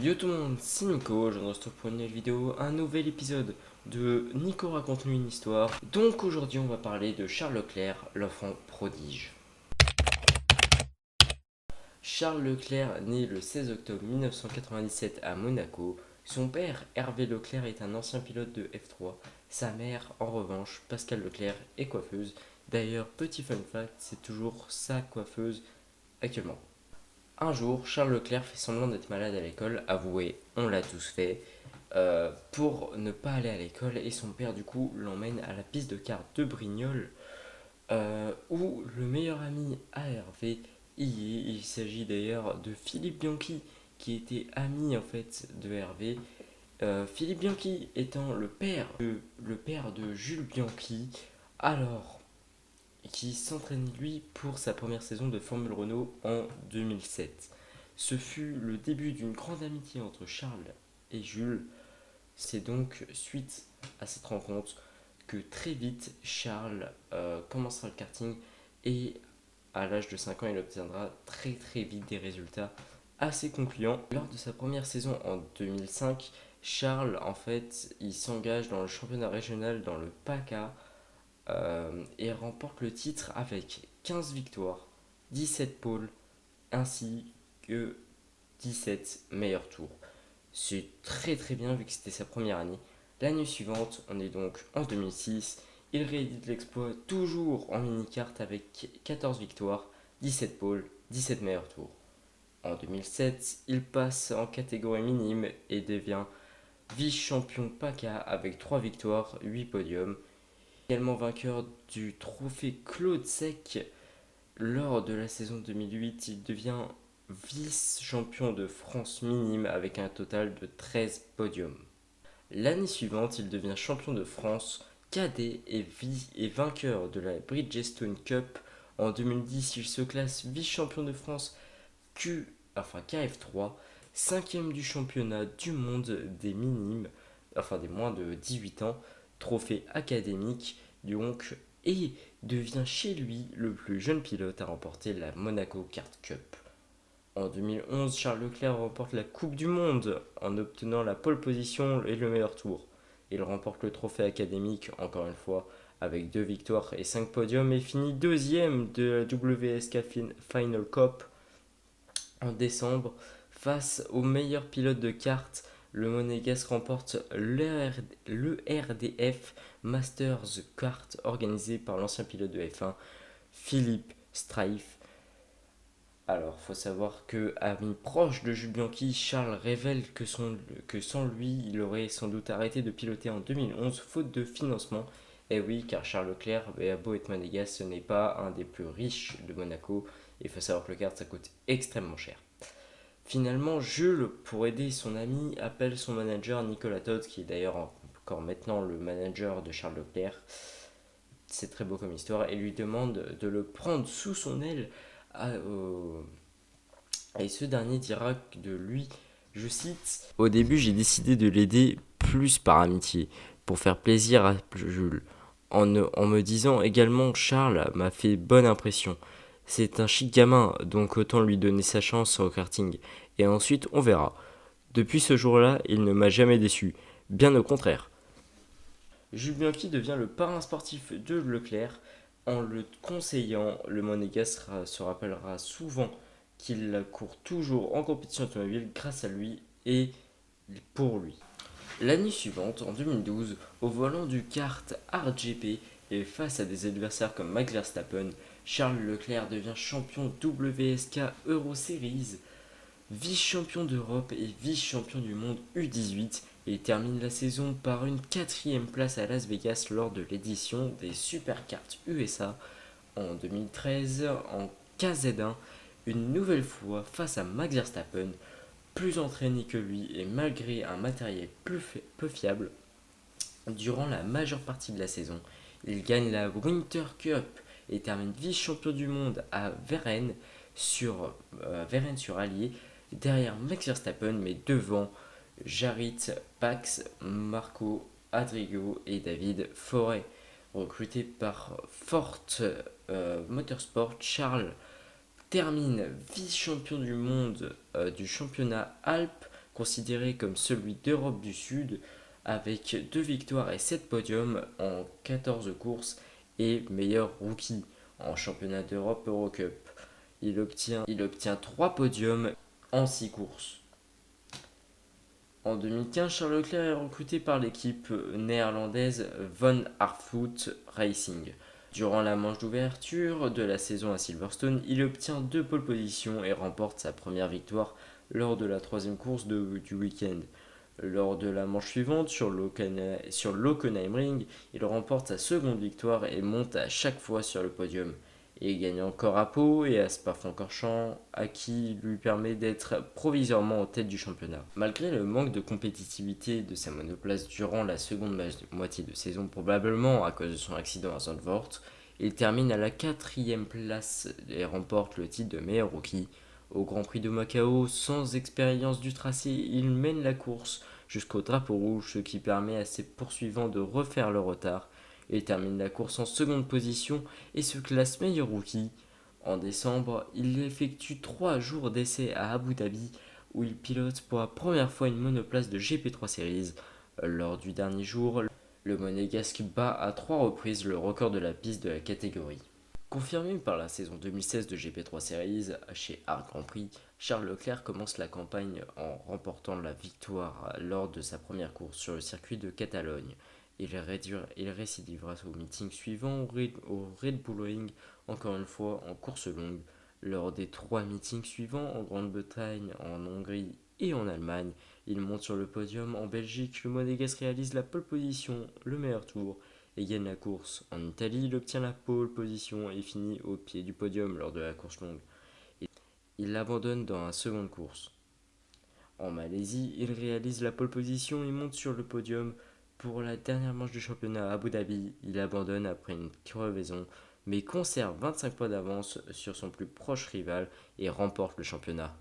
Yo tout le monde, c'est Nico, je vous retrouve pour une nouvelle vidéo, un nouvel épisode de Nico raconte-nous une histoire. Donc aujourd'hui on va parler de Charles Leclerc, l'enfant prodige. Charles Leclerc naît le 16 octobre 1997 à Monaco. Son père, Hervé Leclerc, est un ancien pilote de F3. Sa mère, en revanche, Pascale Leclerc, est coiffeuse. D'ailleurs, petit fun fact, c'est toujours sa coiffeuse actuellement. Un jour, Charles Leclerc fait semblant d'être malade à l'école, avouez, on l'a tous fait, pour ne pas aller à l'école et son père du coup l'emmène à la piste de kart de Brignoles où le meilleur ami à Hervé y est. Il s'agit d'ailleurs de Philippe Bianchi qui était ami en fait de Hervé. Philippe Bianchi étant le père de Jules Bianchi, alors qui s'entraîne lui pour sa première saison de Formule Renault en 2007. Ce fut le début d'une grande amitié entre Charles et Jules. C'est donc suite à cette rencontre que très vite Charles commencera le karting et à l'âge de 5 ans il obtiendra très très vite des résultats assez concluants. Lors de sa première saison en 2005, Charles en fait il s'engage dans le championnat régional dans le PACA et remporte le titre avec 15 victoires, 17 pôles ainsi que 17 meilleurs tours. C'est très très bien vu que c'était sa première année. L'année suivante, on est donc en 2006, il réédite l'exploit toujours en mini-kart avec 14 victoires, 17 pôles, 17 meilleurs tours. En 2007, il passe en catégorie minime et devient vice-champion PACA avec 3 victoires, 8 podiums. Également vainqueur du trophée Claude Sec lors de la saison 2008, il devient vice-champion de France minime avec un total de 13 podiums. L'année suivante, il devient champion de France cadet et vainqueur de la Bridgestone Cup. En 2010, il se classe vice-champion de France KF3, cinquième du championnat du monde des minimes, enfin des moins de 18 ans, trophée académique donc, et devient chez lui le plus jeune pilote à remporter la Monaco Kart Cup. En 2011, Charles Leclerc remporte la Coupe du Monde en obtenant la pole position et le meilleur tour. Il remporte le trophée académique, encore une fois, avec 2 victoires et 5 podiums et finit deuxième de la WSK Final Cup en décembre. Face au meilleur pilote de kart, le Monégasque remporte le RDF Masters Kart organisé par l'ancien pilote de F1, Philippe Streiff. Alors, faut savoir que, ami proche de Jules Bianchi, Charles révèle que sans lui, il aurait sans doute arrêté de piloter en 2011, faute de financement. Et oui, car Charles Leclerc, a beau être monégasque, ce n'est pas un des plus riches de Monaco. Il faut savoir que le kart, ça coûte extrêmement cher. Finalement, Jules, pour aider son ami, appelle son manager Nicolas Todt, qui est d'ailleurs encore maintenant le manager de Charles Leclerc. C'est très beau comme histoire, et lui demande de le prendre sous son aile. Et ce dernier dira de lui, je cite: Au début, j'ai décidé de l'aider plus par amitié, pour faire plaisir à Jules, en me disant également Charles m'a fait bonne impression. C'est un chic gamin, donc autant lui donner sa chance au karting. Et ensuite, on verra. Depuis ce jour-là, il ne m'a jamais déçu. Bien au contraire. Jules Bianchi devient le parrain sportif de Leclerc. En le conseillant, le monégasque se rappellera souvent qu'il court toujours en compétition automobile grâce à lui et pour lui. L'année suivante, en 2012, au volant du kart RGP et face à des adversaires comme Max Verstappen, Charles Leclerc devient champion WSK Euro Series, vice-champion d'Europe et vice-champion du monde U18 et termine la saison par une quatrième place à Las Vegas lors de l'édition des Supercarts USA en 2013 en KZ1, une nouvelle fois face à Max Verstappen, plus entraîné que lui et malgré un matériel peu fiable. Durant la majeure partie de la saison, il gagne la Winter Cup et termine vice-champion du monde à Varennes sur Allier, derrière Max Verstappen, mais devant Jarrit, Pax, Marco, Adrigo et David Forêt. Recruté par Forte Motorsport, Charles termine vice-champion du monde du championnat Alpes considéré comme celui d'Europe du Sud, avec 2 victoires et 7 podiums en 14 courses et meilleur rookie en championnat d'Europe Eurocup. Il obtient 3 podiums en 6 courses. En 2015, Charles Leclerc est recruté par l'équipe néerlandaise Von Hartfoot Racing. Durant la manche d'ouverture de la saison à Silverstone, il obtient 2 pole positions et remporte sa première victoire lors de la troisième course du week-end. Lors de la manche suivante, sur l'Hockenheimring, il remporte sa seconde victoire et monte à chaque fois sur le podium. Et il gagne encore à Pau et à Spa-Francorchamps, à qui lui permet d'être provisoirement en tête du championnat. Malgré le manque de compétitivité de sa monoplace durant la seconde moitié de saison, probablement à cause de son accident à Zandvoort, il termine à la 4e place et remporte le titre de meilleur rookie. Au Grand Prix de Macao, sans expérience du tracé, il mène la course jusqu'au drapeau rouge, ce qui permet à ses poursuivants de refaire le retard. Il termine la course en seconde position et se classe meilleur rookie. En décembre, il effectue 3 jours d'essai à Abu Dhabi où il pilote pour la première fois une monoplace de GP3 Series. Lors du dernier jour, le monégasque bat à 3 reprises le record de la piste de la catégorie. Confirmé par la saison 2016 de GP3 Series chez Art Grand Prix, Charles Leclerc commence la campagne en remportant la victoire lors de sa première course sur le circuit de Catalogne. Il récidivera au meeting suivant au Red Bull Ring, encore une fois en course longue. Lors des 3 meetings suivants en Grande-Bretagne, en Hongrie et en Allemagne, il monte sur le podium. En Belgique, le Monégasque réalise la pole position, le meilleur tour, et gagne la course. En Italie, il obtient la pole position et finit au pied du podium lors de la course longue. Il l'abandonne dans la seconde course. En Malaisie, il réalise la pole position et monte sur le podium. Pour la dernière manche du championnat à Abu Dhabi, il abandonne après une crevaison, mais conserve 25 points d'avance sur son plus proche rival et remporte le championnat.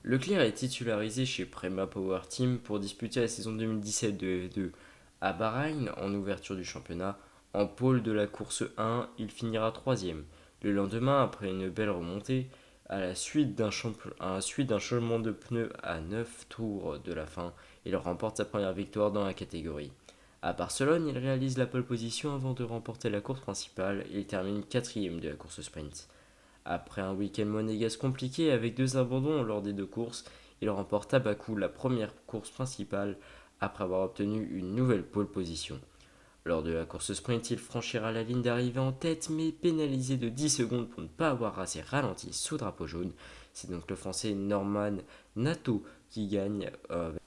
Leclerc est titularisé chez Prema Power Team pour disputer la saison 2017 de F2 à Bahreïn en ouverture du championnat. En pôle de la course 1, il finira 3ème. Le lendemain, après une belle remontée, à la suite d'un changement de pneus à 9 tours de la fin, il remporte sa première victoire dans la catégorie. À Barcelone, il réalise la pole position avant de remporter la course principale et il termine 4ème de la course sprint. Après un week-end monégasque compliqué avec 2 abandons lors des 2 courses, il remporte à Bakou la première course principale après avoir obtenu une nouvelle pole position. Lors de la course sprint, il franchira la ligne d'arrivée en tête mais pénalisé de 10 secondes pour ne pas avoir assez ralenti sous drapeau jaune. C'est donc le français Norman Nato qui gagne.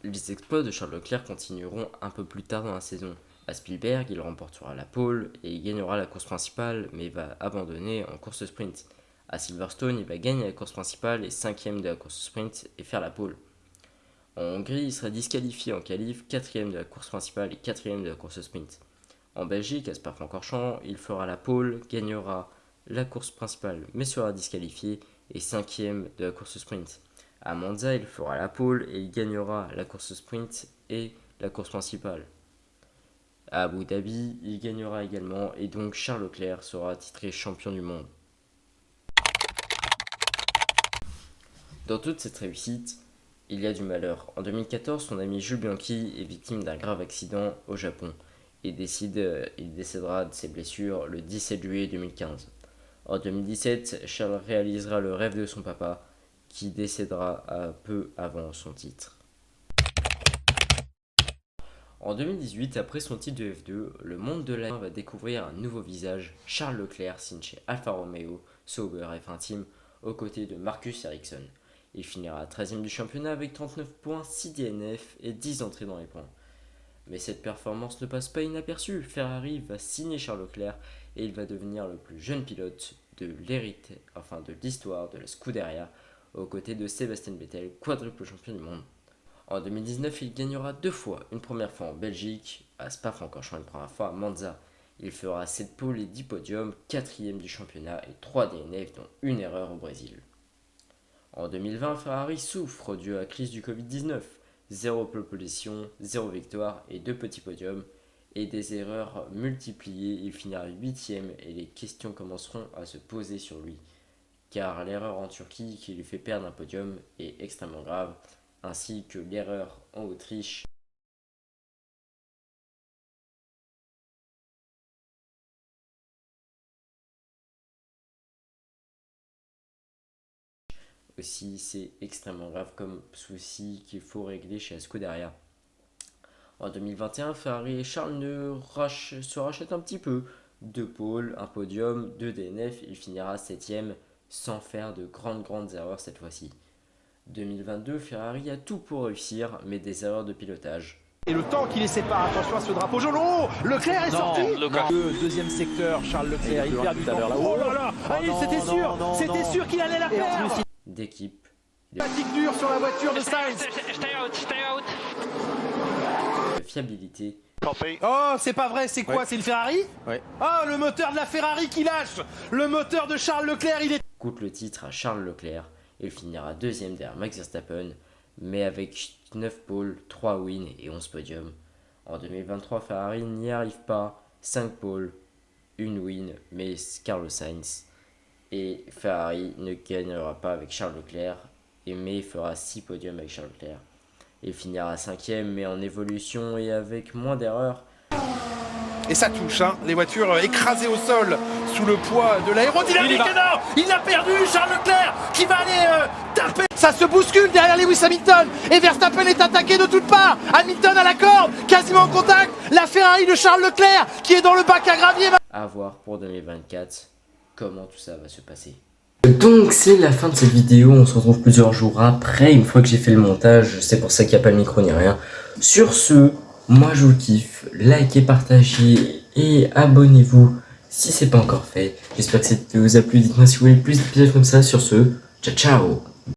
Les exploits de Charles Leclerc continueront un peu plus tard dans la saison. À Spielberg, il remportera la pole et il gagnera la course principale mais va abandonner en course sprint. À Silverstone, il va gagner la course principale et 5ème de la course sprint et faire la pole. En Hongrie, il sera disqualifié en qualif, 4ème de la course principale et 4ème de la course sprint. En Belgique, à Spa-Francorchamps, il fera la pole, gagnera la course principale mais sera disqualifié et 5ème de la course sprint. À Monza, il fera la pole et il gagnera la course sprint et la course principale. À Abu Dhabi, il gagnera également et donc Charles Leclerc sera titré champion du monde. Dans toute cette réussite, il y a du malheur. En 2014, son ami Jules Bianchi est victime d'un grave accident au Japon. Il décédera de ses blessures le 17 juillet 2015. En 2017, Charles réalisera le rêve de son papa, qui décédera peu avant son titre. En 2018, après son titre de F2, le monde de la F1 va découvrir un nouveau visage. Charles Leclerc signe chez Alfa Romeo Sauber F1 Team aux côtés de Marcus Ericsson. Il finira 13ème du championnat avec 39 points, 6 DNF et 10 entrées dans les points. Mais cette performance ne passe pas inaperçue. Ferrari va signer Charles Leclerc et il va devenir le plus jeune pilote de l'histoire de la Scuderia aux côtés de Sébastien Vettel, quadruple champion du monde. En 2019, il gagnera 2 fois, une première fois en Belgique, à Spa-Francorchamps, une première fois à Monza. Il fera 7 pôles et 10 podiums, 4ème du championnat et 3 DNF dont une erreur au Brésil. En 2020, Ferrari souffre dû à la crise du Covid-19. 0 pole position, 0 victoire et 2 petits podiums. Et des erreurs multipliées, il finira 8ème et les questions commenceront à se poser sur lui. car l'erreur en Turquie qui lui fait perdre un podium est extrêmement grave, ainsi que l'erreur en Autriche aussi, c'est extrêmement grave comme souci qu'il faut régler chez Scuderia. En 2021, Ferrari et Charles se rachètent un petit peu. 2 pôles, un podium, 2 DNF, il finira 7ème sans faire de grandes erreurs cette fois-ci. 2022, Ferrari a tout pour réussir, mais des erreurs de pilotage. Et le temps qui les sépare, attention à ce drapeau jaune. Oh, Leclerc est sorti. Le deuxième secteur, Charles Leclerc, il perd du temps. Oh là là, c'était sûr qu'il allait la perdre. D'équipe. Fatigue dure sur la voiture de Sainz. Fiabilité. Oh, c'est pas vrai, c'est quoi? Ouais. C'est le Ferrari? Ouais. Oh, le moteur de la Ferrari qui lâche. Le moteur de Charles Leclerc, il est... Coûte le titre à Charles Leclerc. Il finira 2ème derrière Max Verstappen, mais avec 9 pôles, 3 wins et 11 podiums. En 2023, Ferrari n'y arrive pas. 5 pôles, 1 win, mais Carlos Sainz. Et Ferrari ne gagnera pas avec Charles Leclerc, mais fera 6 podiums avec Charles Leclerc. Il finira 5ème, mais en évolution et avec moins d'erreurs. Et ça touche, hein, les voitures écrasées au sol sous le poids de l'aérodynamique. Il a perdu, Charles Leclerc qui va aller taper. Ça se bouscule derrière Lewis Hamilton et Verstappen est attaqué de toutes parts. Hamilton à la corde, quasiment en contact. La Ferrari de Charles Leclerc qui est dans le bac à gravier. À voir pour 2024 comment tout ça va se passer. Donc c'est la fin de cette vidéo, on se retrouve plusieurs jours après, une fois que j'ai fait le montage, c'est pour ça qu'il n'y a pas le micro ni rien. Sur ce, moi je vous kiffe, likez, partagez et abonnez-vous si c'est pas encore fait. J'espère que cette vidéo vous a plu, dites-moi si vous voulez plus d'épisodes comme ça. Sur ce, ciao ciao.